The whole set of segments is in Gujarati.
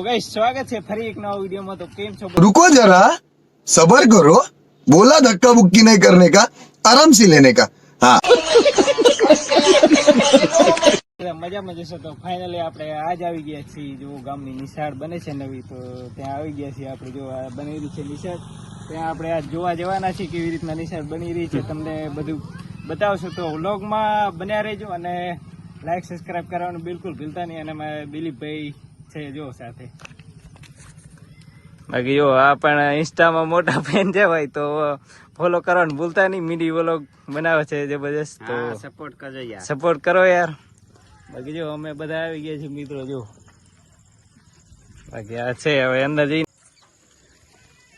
गाइस स्वागत है ફરી એક નવા વિડિયોમાં। તો કેમ છો? रुको जरा सबर करो, बोला धक्का बुक्की नहीं करने का, आराम से लेने का। हाँ મજામાં જશો તો ફાઇનલી આપણે આજ આવી ગયા છીએ। જો ગામની નિશાળ બને છે નવી, તો ત્યાં આવી ગયા છીએ આપણે। જો આ બની રહી છે નિશાળ, ત્યાં આપણે આજ જોવા જવાના છીએ કેવી રીતના નિશાળ બની રહી છે। તમને બધું બતાવશું, તો વ્લોગમાં બન્યા રહેજો અને લાઈક સબસ્ક્રાઇબ કરવાનું બિલકુલ ભૂલતા નહીં। અને મારા દિલીપભાઈ છે જો સાથે। બાકી જો આ પણ ઇન્સ્ટામાં મોટા ફેન છે ભાઈ, તો ફોલો કરવાનું ભૂલતા નહીં। મીડી વ્લોગ બનાવે છે જબરજસ્ત, તો સપોર્ટ કરજો યાર, સપોર્ટ કરો યાર। બાકી જો અમે બધા આવી ગયા છીએ મિત્રો। જો બાકી આ છે, હવે અંદર જઈને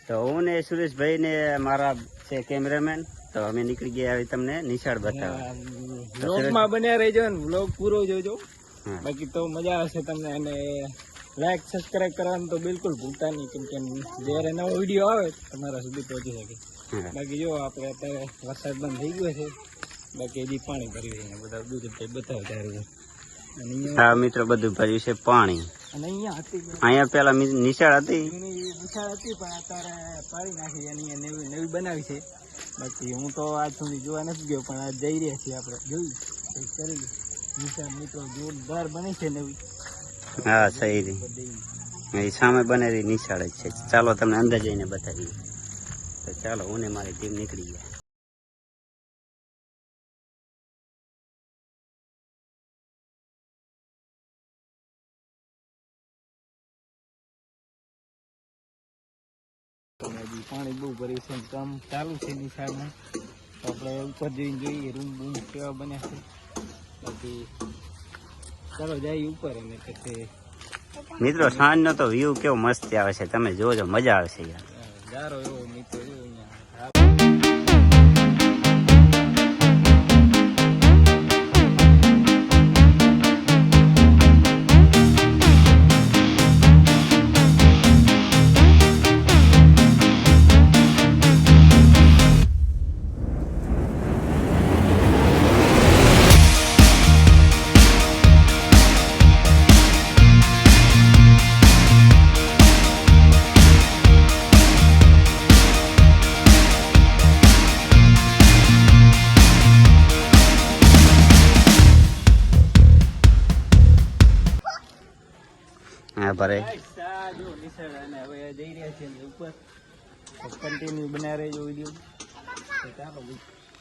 તો હું ને સુરેશભાઈ ને મારા છે કેમેરામેન, તો અમે નીકળી ગયા હવે તમને નિશાળ બતાવવા। વ્લોગમાં બન્યા રહેજો ને વ્લોગ પૂરો જોજો, હા. બાકી તો મજા આવશે તમને। અને લાઈક સબસ્ક્રાઇબ કરવાનું તો બિલકુલ ભૂલતા નહીં, કેમ કે જ્યારે નવો વિડીયો આવે તમારા સુધી પહોંચી શકે। હા. બાકી જો આપણે અત્યારે વરસાદ બંધ થઈ ગયો છે, બાકી હજી પાણી ભર્યું છે બધા દૂધ બતાવે ત્યારે। અને અહીંયા હા મિત્રો, બધું ભર્યું છે પાણી। અને અહીંયા હતી અહીંયા પેલા નિશાળ હતી, એની નિશાળ હતી, પણ અત્યારે પાડી નાખી અને અહીંયા નવી બનાવી છે। બાકી હું તો આજ સુધી જોવા નથી ગયો, પણ આજ જઈ રહ્યા છીએ આપણે, જોયું કંઈક કરી નિશાળ મિત્રો જોરદાર બની છે નવી। હા સહી રહી, એ સામે બનેલી નિશાળ જ છે। ચાલો તમને અંદર જઈને બતાવીએ। તો ચાલો, હું ને મારી ટીમ નીકળી ગયા। હજી પાણી બહુ ભર્યું છે, કામ ચાલુ છે નિશાળમાં। તો આપણે ઉપર જઈને જોઈએ રૂમ બૂમ કેવા બન્યા છે। બાકી ચાલો જઈએ ઉપર, અને પછી મિત્રો સાંજનો તો વ્યૂ કેવો મસ્ત આવે છે, તમે જોજો, મજા આવશે યાર। ગારો એવો મિત્રો જો અહીંયા। હા ભરે, જો નિશાળ, અને હવે જઈ રહ્યા છીએ ઉપર, કન્ટિન્યુ બનાવી રહેજો વિડીયો। ચાલો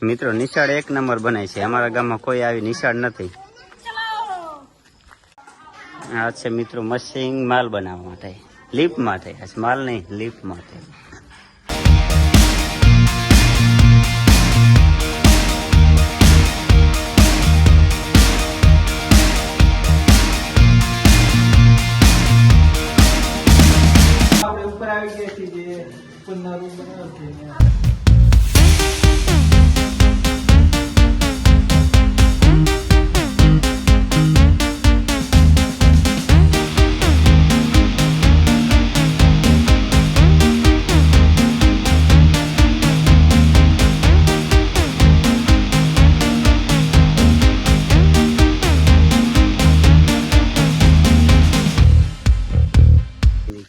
મિત્રો નિશાળ એક નંબર બને છે, અમારા ગામમાં કોઈ આવી નિશાળ નથી। આ છે મિત્રો મશીન માલ બનાવવા માટે, લિફ્ટ માટે, માલ નહીં લિફ્ટ માટે। આપણે ઉપર આવી ગયા છીએ, જે ઉપરના રૂમ બનાવ્યો છે અહીંયા।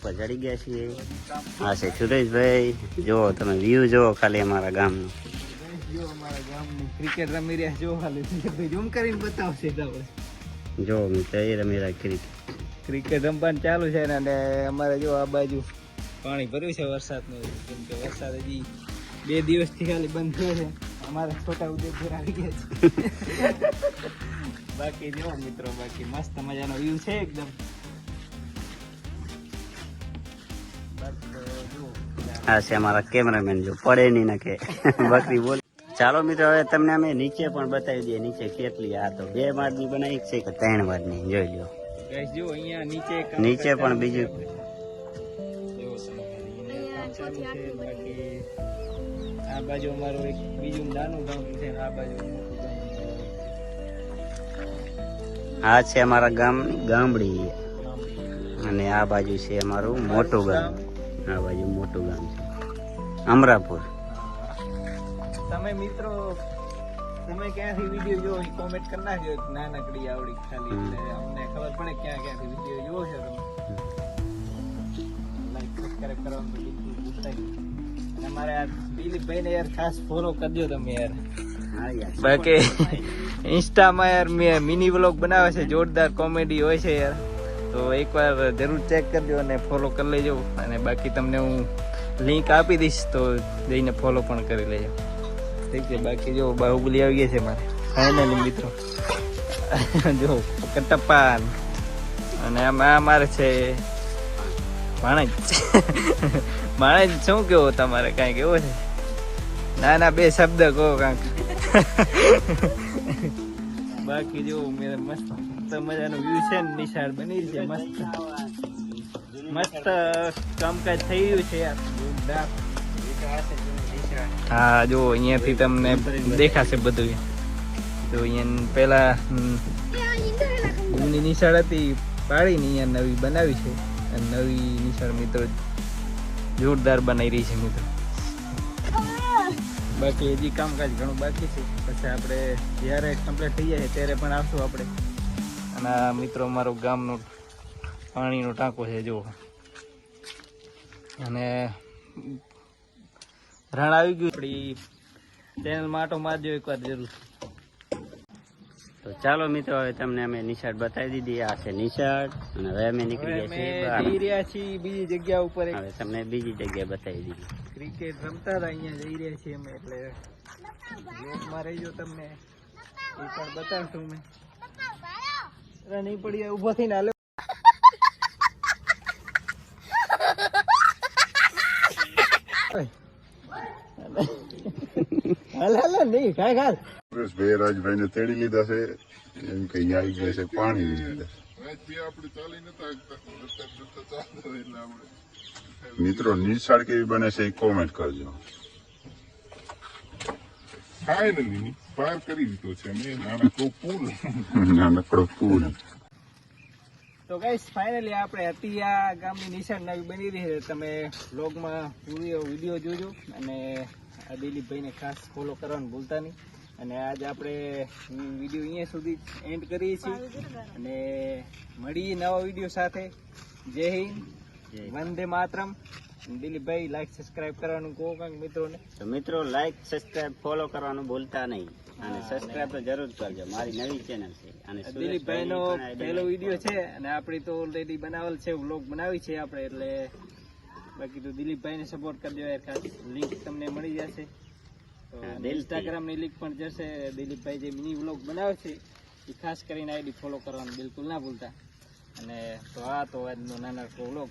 ઉપર ચડી ગયા છીએ। આ છે સુરેશભાઈ, જુઓ તમે વ્યૂ જુઓ ખાલી અમારા ગામનો। જો અમારા ગામની ક્રિકેટ રમી રહ્યા જો, ખાલી ઝૂમ કરીને બતાવશે તો આપણે જો મિત્રો એ રમી રહ્યા ક્રિકેટ રમવાનું ચાલુ છે ને। અને અમારે જો આ બાજુ પાણી ભર્યું છે વરસાદનું, કેમ કે વરસાદ હજી 2 દિવસથી ખાલી બંધ થયો છે। અમારે છોટા ઉદેપુર આવી ગયા છે। બાકી જો મિત્રો, બાકી મસ્ત મજાનો વ્યૂ છે એકદમ। આ છે અમારા કેમેરામેન, જો પડે નહીં ને કે બકરી બોલ। ચાલો મિત્રો, હવે તમને અમે નીચે પણ બતાવી દઈએ નીચે કેટલી। આ તો 2 માળની બનાવી છે કે 3 માળની, જોઈ લો। ગાઈસ જો અહીંયા નીચે પણ બીજું જો તમે કામ ચાલુ છે। બાકી આ બાજુ અમારું એક બીજું નાનું ગામ છે, આ બાજુ મોટું ગામ છે। આ છે અમારા ગામડી, અને આ બાજુ છે અમારું મોટું ગામ। આ બાજુ મોટું ગામ છે અમરાપુર। તમે મિત્રો તમે ક્યાંથી વિડીયો જોવો એ કોમેન્ટ કરી નાખજો, નાનકડી આવડી ખાલી, એટલે અમને ખબર પડે ક્યાં ક્યાંથી વિડીયો જોવો છો તમે। કરવાનું તો બિલકુલ ભૂલતા નહીં. અને મારે આ દિલીપભાઈને યાર ખાસ ફોલો કરજો તમે યાર. હા યાર. બાકી ઇન્સ્ટામાં યાર મેં મિની વ્લોગ બનાવે છે, જોરદાર કોમેડી હોય છે યાર, તો એકવાર જરૂર ચેક કરજો અને ફોલો કરી લેજો. અને બાકી તમને હું લિંક આપી દઈશ તો જઈને ફોલો પણ કરી લેજો. ઠીક છે. બાકી જો બાહુબલી આવી ગઈ છે મારે ફાઇનલી મિત્રો. જો કટપ્પાન અને આમાં મારે છે ભાણેજ. ભાણેજ શું કેવો તમારે કાંઈ કેવો છે? ના ના, બે શબ્દ કહો કાંક. બાકી જો મેરે મસ્ત મજાનો વ્યૂ છે ને, નિશાળ બની છે મસ્ત મસ્ત કામકાજ થઈ રહ્યું છે યાર, જોરદાર. હા જો અહીંયાથી તમને દેખાશે બધું. તો અહીંયા પેલા જૂની નિશાળ હતી પાડીને અહીંયા નવી બનાવી છે, અને નવી નિશાળ મિત્રો જોરદાર બનાવી રહી છે મિત્રો. બાકી હજી કામકાજ ઘણું બાકી છે, પછી આપણે જ્યારે કમ્પ્લીટ થઈ જાય ત્યારે પણ આવશું આપણે. અને આ મિત્રો અમારો ગામનો પાણીનો ટાંકો છે જો. અને રણ આવી ગયું. આપણી ચેનલમાં આટો મારજો એકવાર જરૂર. તો ચાલો મિત્રો, હવે તમને અમે નિશાળ બતાવી દીધી. આ છે નિશાળ અને હવે અમે નીકળી ગયા છીએ બહાર. જઈ રહ્યા છીએ બીજી જગ્યા ઉપર. હવે તમને બીજી જગ્યાએ બતાવી દીધી. ક્રિકેટ રમતા હતા, અહીંયા જઈ રહ્યા છીએ અમે, એટલે બ્લોગમાં રહીજો, તમને એ પણ બતાવશું મેં. અરે નહીં પડી, ઊભો થઈને હાલો. હાલ હાલ નહીં ખાય ખાલ. ભાઈ રાજભાઈને તેડી લીધા છે, એમ કે અહીંયા આવી ગયા છે પાણી લીધા. મિત્રો નિશાળ કેવી બને છે એ કોમેન્ટ કરજો. ફાઇનલી પાર કરી દીધો છે અમે નાનકડો પુલ. નાનકડો પુલ. તો ગાઈસ ફાઇનલી આપણે હતી આ ગામની નિશાળ નવી બની રહી છે. તમે બ્લોગમાં વિડીયો જોજો અને આ દિલીપભાઈને ખાસ ફોલો કરવાનું ભૂલતા નહીં. અને આજે આપણે વિડીયો અહીંયા સુધી એન્ડ કરીએ છીએ અને મળીએ નવા વિડીયો સાથે. જય હિન્દ, વંદે માતરમ. દિલીપભાઈ લાઈક સબસ્ક્રાઇબ કરવાનું કહો કાંઈક મિત્રોને. તો મિત્રો લાઈક સબસ્ક્રાઇબ ફોલો કરવાનું ભૂલતા નહીં, અને સબસ્ક્રાઇબ તો જરૂર કરજો. મારી નવી ચેનલ છે અને દિલીપભાઈનો પહેલો વિડીયો છે અને આપણી તો ઓલરેડી બનાવેલ છે, વ્લોગ બનાવી છે આપણે. એટલે બાકી તો દિલીપભાઈને સપોર્ટ કરજો યાર ખાસ. લિંક તમને મળી જશે. ઇન્સ્ટાગ્રામની લિંક પણ જશે. દિલીપભાઈ જે મિની વ્લોગ બનાવે છે એ ખાસ કરીને આઈડી ફોલો કરવાનું બિલકુલ ના ભૂલતા. અને તો આ તો આજનો નાનકડો વ્લોગ